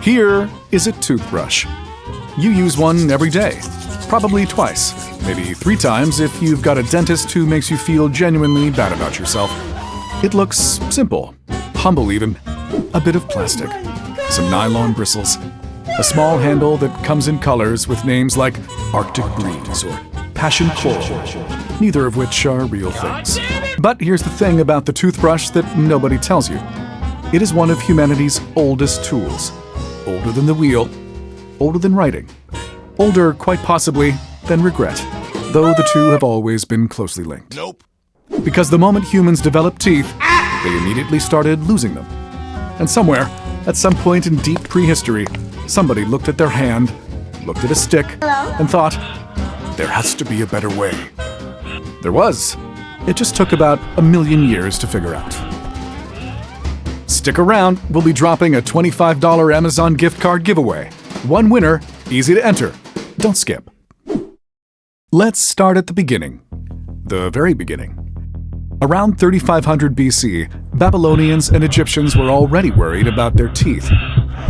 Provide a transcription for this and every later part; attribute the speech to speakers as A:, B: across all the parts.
A: Here is a toothbrush. You use one every day, probably twice, maybe 3 times if you've got a dentist who makes you feel genuinely bad about yourself. It looks simple, humble even. A bit of plastic, some nylon bristles, a small handle that comes in colors with names like Arctic Breeze or Passion Coral, neither of which are real things. But here's the thing about the toothbrush that nobody tells you. It is one of humanity's oldest tools. Older than the wheel, older than writing, older, quite possibly, than regret, though the two have always been closely linked.
B: Nope.
A: Because the moment humans developed teeth, they immediately started losing them. And somewhere, at some point in deep prehistory, somebody looked at their hand, looked at a stick, and thought, there has to be a better way. There was. It just took about 1 million years to figure out. Stick around, we'll be dropping a $25 Amazon gift card giveaway. One winner, easy to enter. Don't skip. Let's start at the beginning. The very beginning. Around 3500 BC, Babylonians and Egyptians were already worried about their teeth.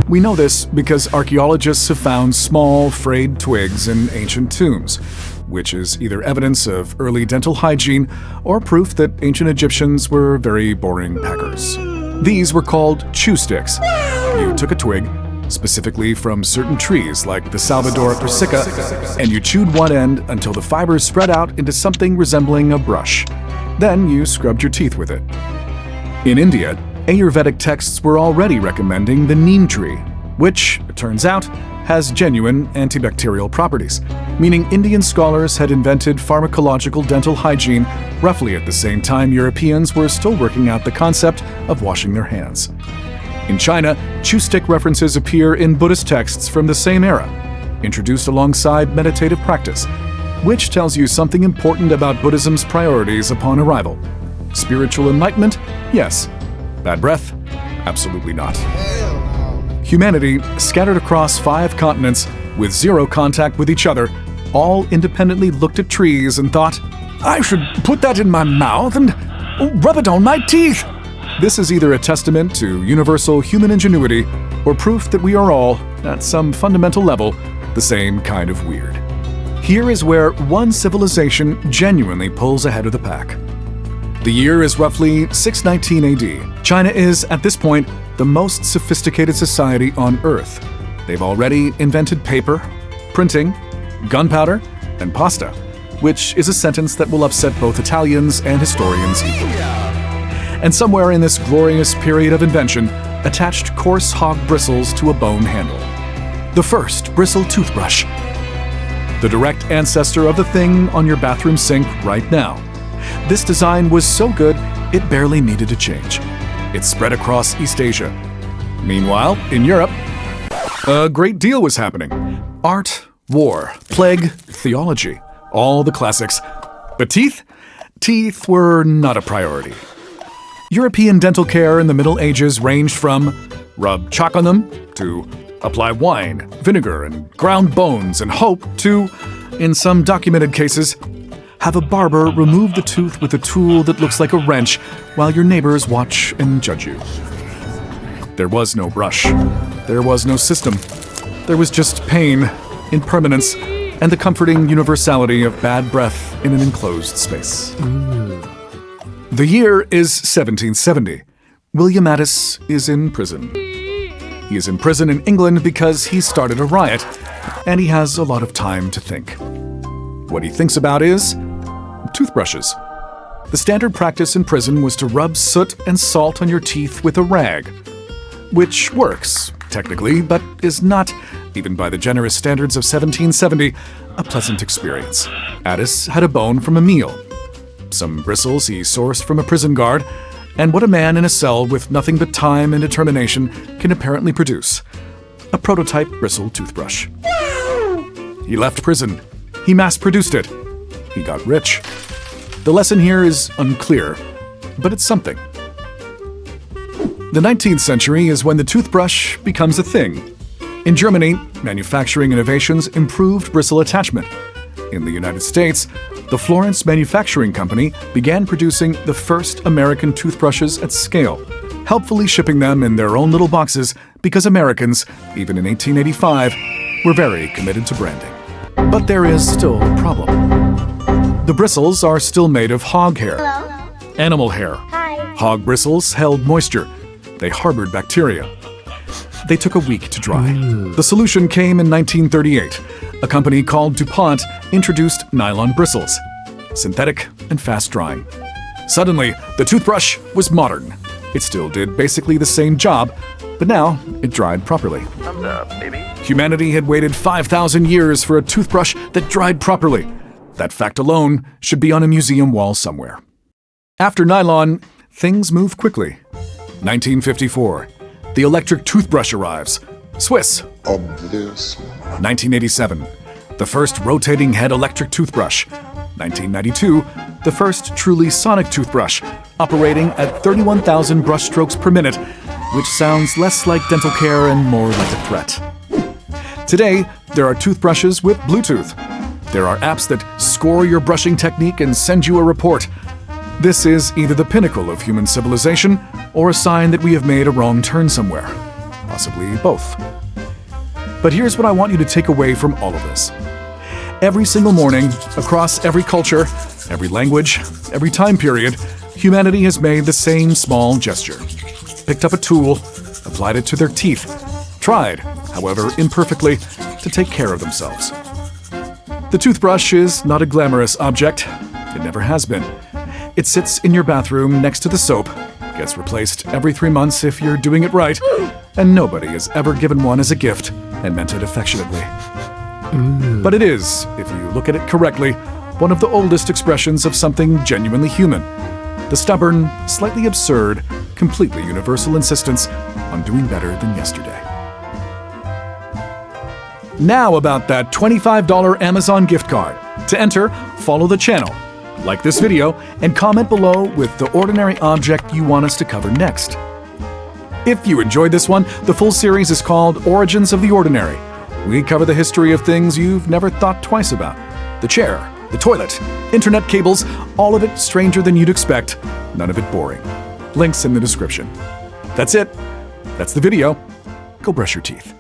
A: We know this because archaeologists have found small, frayed twigs in ancient tombs, which is either evidence of early dental hygiene or proof that ancient Egyptians were very boring packers. These were called chew sticks. You took a twig, specifically from certain trees like the Salvador persica, and you chewed one end until the fibers spread out into something resembling a brush. Then you scrubbed your teeth with it. In India, Ayurvedic texts were already recommending the neem tree, which, it turns out, has genuine antibacterial properties, meaning Indian scholars had invented pharmacological dental hygiene roughly at the same time Europeans were still working out the concept of washing their hands. In China, chew stick references appear in Buddhist texts from the same era, introduced alongside meditative practice, which tells you something important about Buddhism's priorities upon arrival. Spiritual enlightenment? Yes. Bad breath? Absolutely not. Humanity, scattered across 5 continents with 0 contact with each other, all independently looked at trees and thought, I should put that in my mouth and rub it on my teeth. This is either a testament to universal human ingenuity or proof that we are all, at some fundamental level, the same kind of weird. Here is where one civilization genuinely pulls ahead of the pack. The year is roughly 619 AD. China is, at this point, the most sophisticated society on Earth. They've already invented paper, printing, gunpowder, and pasta, which is a sentence that will upset both Italians and historians equally. And somewhere in this glorious period of invention, attached coarse hog bristles to a bone handle. The first bristle toothbrush. The direct ancestor of the thing on your bathroom sink right now. This design was so good, it barely needed to change. It spread across East Asia. Meanwhile, in Europe, a great deal was happening. Art, war, plague, theology, all the classics. But teeth? Teeth were not a priority. European dental care in the Middle Ages ranged from rub chalk on them to apply wine, vinegar, and ground bones and hope to, in some documented cases, have a barber remove the tooth with a tool that looks like a wrench while your neighbors watch and judge you. There was no brush. There was no system. There was just pain, impermanence, and the comforting universality of bad breath in an enclosed space. The year is 1770. William Addis is in prison. He is in prison in England because he started a riot, and he has a lot of time to think. What he thinks about is toothbrushes. The standard practice in prison was to rub soot and salt on your teeth with a rag, which works, technically, but is not, even by the generous standards of 1770, a pleasant experience. Addis had a bone from a meal, some bristles he sourced from a prison guard, and what a man in a cell with nothing but time and determination can apparently produce: a prototype bristle toothbrush. He left prison. He mass-produced it. He got rich. The lesson here is unclear, but it's something. The 19th century is when the toothbrush becomes a thing. In Germany, manufacturing innovations improved bristle attachment. In the United States, the Florence Manufacturing Company began producing the first American toothbrushes at scale, helpfully shipping them in their own little boxes because Americans, even in 1885, were very committed to branding. But there is still a problem. The bristles are still made of hog hair.
B: Hello.
A: Animal hair.
B: Hi.
A: Hog bristles held moisture. They harbored bacteria. They took a week to dry. The solution came in 1938. A company called DuPont introduced nylon bristles, synthetic and fast-drying. Suddenly, the toothbrush was modern. It still did basically the same job, but now it dried properly.
C: Thumbs up, baby.
A: Humanity had waited 5,000 years for a toothbrush that dried properly. That fact alone should be on a museum wall somewhere. After nylon, things move quickly. 1954, the electric toothbrush arrives. Swiss.
D: Obvious.
A: 1987, the first rotating head electric toothbrush. 1992, the first truly sonic toothbrush, operating at 31,000 brush strokes per minute, which sounds less like dental care and more like a threat. Today, there are toothbrushes with Bluetooth. There are apps that score your brushing technique and send you a report. This is either the pinnacle of human civilization or a sign that we have made a wrong turn somewhere. Possibly both. But here's what I want you to take away from all of this. Every single morning, across every culture, every language, every time period, humanity has made the same small gesture. Picked up a tool, applied it to their teeth, tried, however imperfectly, to take care of themselves. The toothbrush is not a glamorous object. It never has been. It sits in your bathroom next to the soap, gets replaced every 3 months if you're doing it right, and nobody has ever given one as a gift and meant it affectionately. But it is, if you look at it correctly, one of the oldest expressions of something genuinely human. The stubborn, slightly absurd, completely universal insistence on doing better than yesterday. Now about that $25 Amazon gift card. To enter, follow the channel, like this video, and comment below with the ordinary object you want us to cover next. If you enjoyed this one, the full series is called Origins of the Ordinary. We cover the history of things you've never thought twice about. The chair, the toilet, internet cables, all of it stranger than you'd expect, none of it boring. Links in the description. That's it. That's the video. Go brush your teeth.